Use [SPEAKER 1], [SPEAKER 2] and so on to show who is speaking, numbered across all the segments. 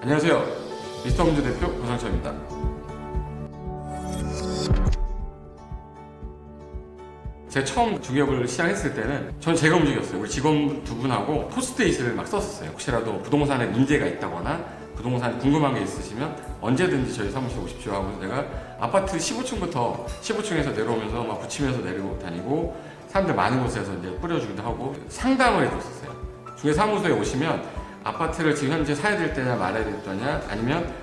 [SPEAKER 1] 안녕하세요. 미스터홈즈 대표 고상철입니다. 제가 처음 중개업을 시작했을 때는 전 제가 움직였어요. 우리 직원 두 분하고 포스트잇을 막 썼었어요. 혹시라도 부동산에 문제가 있다거나 부동산에 궁금한 게 있으시면 언제든지 저희 사무실 오십시오 하고, 내가 아파트 15층부터 15층에서 내려오면서 막 붙이면서 내리고 다니고, 사람들 많은 곳에서 이제 뿌려주기도 하고 상담을 해줬었어요. 중개사무소에 오시면 아파트를 지금 현재 사야 될 때냐 말아야 될 때냐, 아니면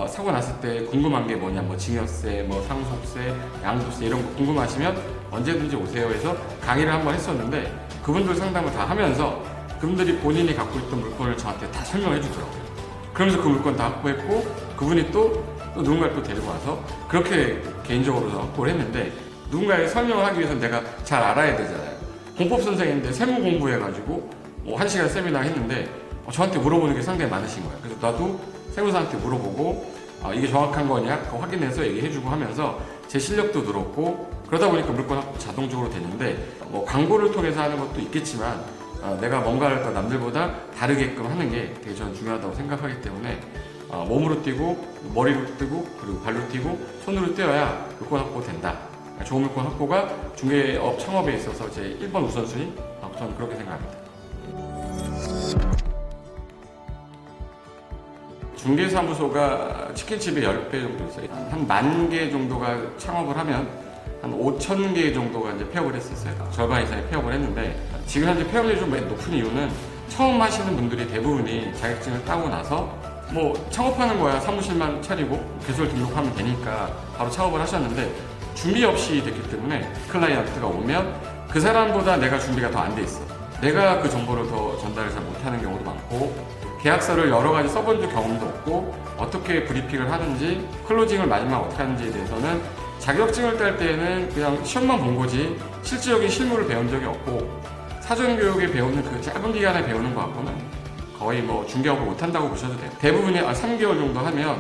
[SPEAKER 1] 사고 났을 때 궁금한 게 뭐냐, 뭐 증여세, 뭐 상속세, 양도세 이런 거 궁금하시면 언제든지 오세요 해서 강의를 한번 했었는데, 그분들 상담을 다 하면서 그분들이 본인이 갖고 있던 물건을 저한테 다 설명해 주더라고요. 그러면서 그 물건 다 확보했고, 그분이 또 누군가를 또 데리고 와서 그렇게 개인적으로 확보를 했는데, 누군가에게 설명을 하기 위해서는 내가 잘 알아야 되잖아요. 공법 선생인데 세무 공부해가지고 뭐 1시간 세미나 했는데 저한테 물어보는 게 상당히 많으신 거예요. 그래서 나도 세무사한테 물어보고 이게 정확한 거냐 그거 확인해서 얘기해주고 하면서 제 실력도 늘었고, 그러다 보니까 물건 확보 자동적으로 되는데, 뭐 광고를 통해서 하는 것도 있겠지만 내가 뭔가를 더 남들보다 다르게끔 하는 게 되게 저는 중요하다고 생각하기 때문에 몸으로 뛰고 머리로 뛰고 그리고 발로 뛰고 손으로 뛰어야 물건 확보된다. 좋은 물건 확보가 중개업 창업에 있어서 제 1번 우선순위, 저는 그렇게 생각합니다. 중개사무소가 치킨집의 10배 정도 있어요. 한 10,000개 정도가 창업을 하면 한 5,000개 정도가 이제 폐업을 했었어요. 절반 이상이 폐업을 했는데, 지금 현재 폐업률이 좀 높은 이유는 처음 하시는 분들이 대부분이 자격증을 따고 나서 뭐 창업하는 거야 사무실만 차리고 개설 등록하면 되니까 바로 창업을 하셨는데, 준비 없이 됐기 때문에 클라이언트가 오면 그 사람보다 내가 준비가 더 안 돼 있어. 내가 그 정보를 더 전달을 잘 못하는 경우도 많고, 계약서를 여러 가지 써본 경험도 없고, 어떻게 브리핑을 하는지, 클로징을 마지막 어떻게 하는지에 대해서는 자격증을 딸 때는 그냥 시험만 본 거지 실질적인 실무를 배운 적이 없고, 사전교육에 배우는 그 짧은 기간에 배우는 거 갖고는 거의 뭐 중개업을 못한다고 보셔도 돼요. 대부분이 3개월 정도 하면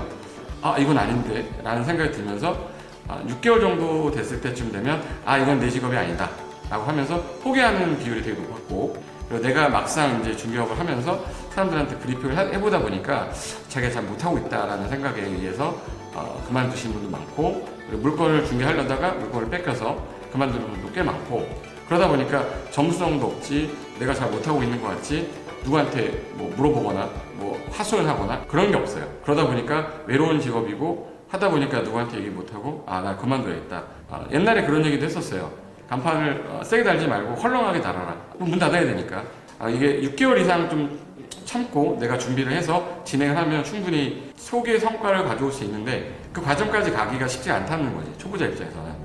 [SPEAKER 1] 이건 아닌데 라는 생각이 들면서 6개월 정도 됐을 때쯤 되면 이건 내 직업이 아니다 라고 하면서 포기하는 비율이 되게 높았고, 그리고 내가 막상 이제 중개업을 하면서 사람들한테 브리핑을 해보다 보니까 자기가 잘 못하고 있다라는 생각에 의해서 그만두신 분도 많고, 그리고 물건을 중개하려다가 물건을 뺏겨서 그만두는 분도 꽤 많고, 그러다 보니까 점수성도 없지, 내가 잘 못하고 있는 것 같지, 누구한테 뭐 물어보거나 뭐 하소연하거나 그런 게 없어요. 그러다 보니까 외로운 직업이고, 하다 보니까 누구한테 얘기 못하고 나 그만둬야겠다. 옛날에 그런 얘기도 했었어요. 간판을 세게 달지 말고 헐렁하게 달아라. 문 닫아야 되니까. 이게 6개월 이상 좀 참고 내가 준비를 해서 진행을 하면 충분히 소기의 성과를 가져올 수 있는데, 그 과정까지 가기가 쉽지 않다는 거지, 초보자 입장에서는.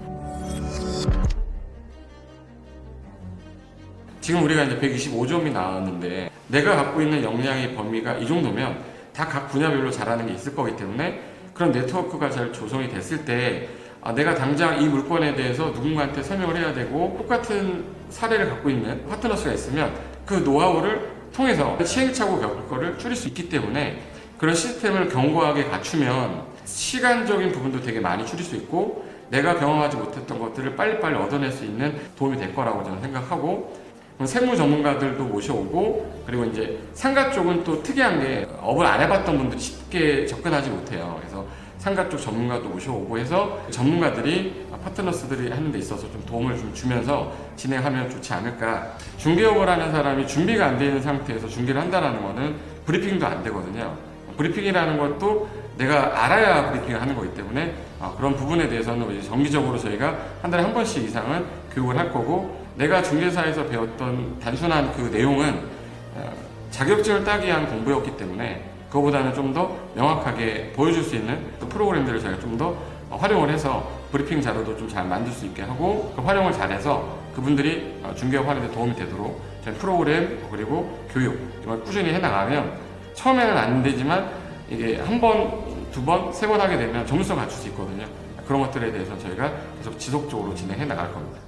[SPEAKER 1] 지금 우리가 이제 125점이 나왔는데, 내가 갖고 있는 역량의 범위가 이 정도면 다 각 분야별로 잘하는 게 있을 거기 때문에, 그런 네트워크가 잘 조성이 됐을 때 내가 당장 이 물건에 대해서 누군가한테 설명을 해야 되고, 똑같은 사례를 갖고 있는 파트너스가 있으면 그 노하우를 통해서 시행착오 겪을 거를 줄일 수 있기 때문에, 그런 시스템을 견고하게 갖추면 시간적인 부분도 되게 많이 줄일 수 있고, 내가 경험하지 못했던 것들을 빨리빨리 얻어낼 수 있는 도움이 될 거라고 저는 생각하고, 세무 전문가들도 모셔오고, 그리고 이제 상가 쪽은 또 특이한 게 업을 안 해봤던 분들이 쉽게 접근하지 못해요. 그래서 상가 쪽 전문가도 모셔오고 해서 전문가들이 파트너스들이 하는 데 있어서 좀 도움을 좀 주면서 진행하면 좋지 않을까. 중개업을 하는 사람이 준비가 안 되는 상태에서 중개를 한다는 거는 브리핑도 안 되거든요. 브리핑이라는 것도 내가 알아야 브리핑을 하는 거기 때문에 그런 부분에 대해서는 이제 정기적으로 저희가 한 달에 한 번씩 이상은 교육을 할 거고, 내가 중개사에서 배웠던 단순한 그 내용은 자격증을 따기 위한 공부였기 때문에, 그거보다는 좀 더 명확하게 보여줄 수 있는 프로그램들을 저희가 좀 더 활용을 해서 브리핑 자료도 좀 잘 만들 수 있게 하고, 그 활용을 잘해서 그분들이 중개업 하는 데 도움이 되도록 저희 프로그램 그리고 교육 이걸 꾸준히 해나가면, 처음에는 안 되지만 이게 한 번, 두 번, 세 번 하게 되면 전문성 갖출 수 있거든요. 그런 것들에 대해서 저희가 계속 지속적으로 진행해 나갈 겁니다.